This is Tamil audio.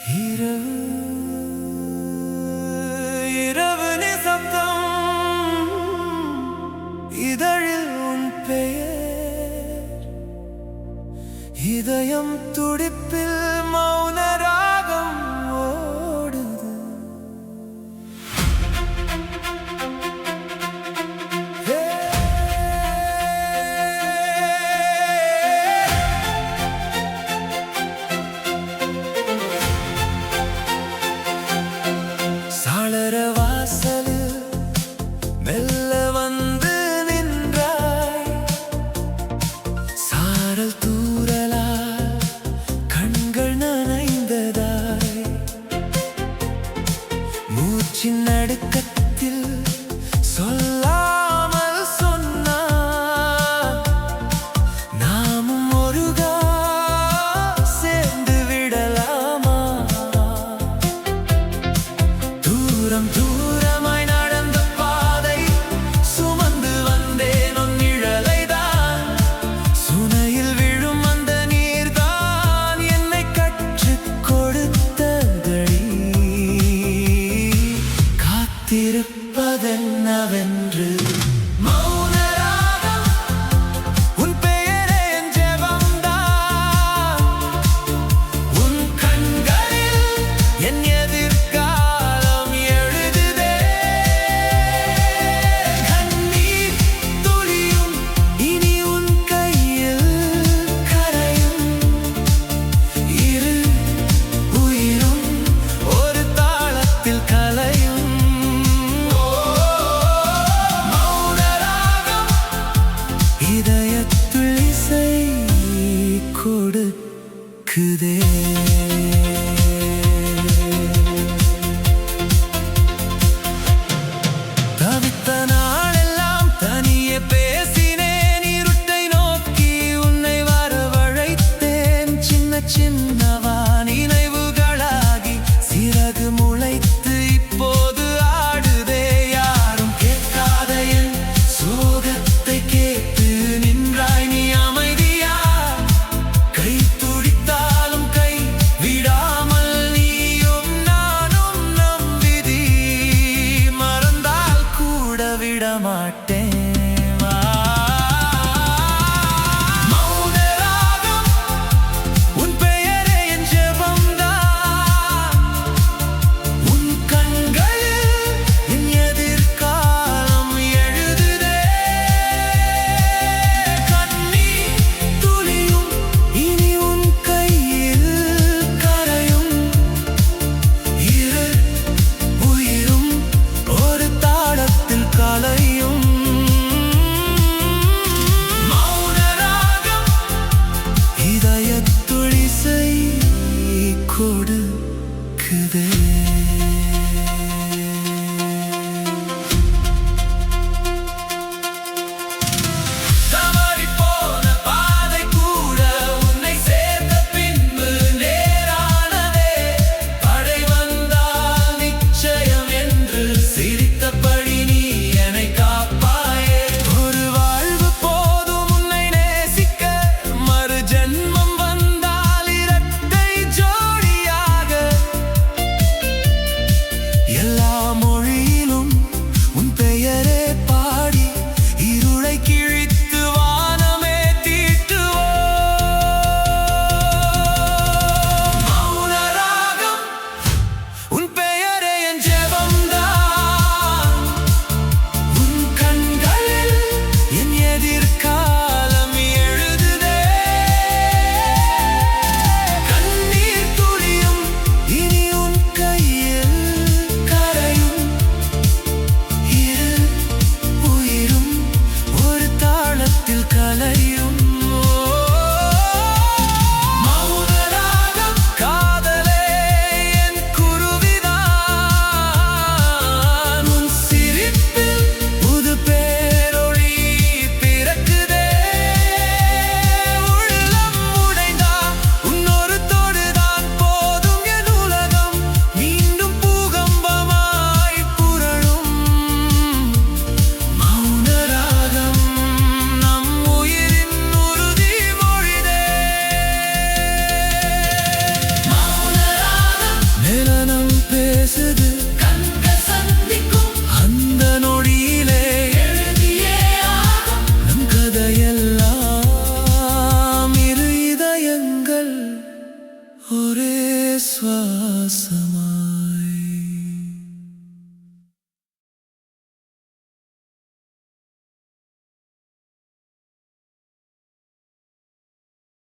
இரவு இரவு நிசப்தம் இதழில் உன் பெயர் இதயம் துடிப்பில் மௌன ராகம் ஓடுது சாளர வாசலில் மெல்ல வந்து நின்றாய் சாரல் தூறலால் கண்கள் நனைந்ததாய் மூச்சின் நடுக்கத்தில் சொல்லாமல் சொன்னாய் நாமும் ஒருகா சேர்ந்து விடலாமா தூரம் தூரமாய் நடந்த பாதை சுமந்து வந்தேன் உன் நிழலைதான் சுனையில் விழும் அந்த நீர்தான் என்னை கற்றுக் கொடுத்ததடி காத்திருப்பதென்னவென்று மௌன ராகம் உன் பெயரே என் ஜெபம்தான் உன் கண்களில் என் எதிர்காலம் எழுதுதே கண்ணீர் துளியும் இனி உன் கையில் கரையும் இரு உயிரும் ஒரு தாளத்தில் கலையும் மௌன ராகம் இதயத்துள் இசை கொடுக்குதே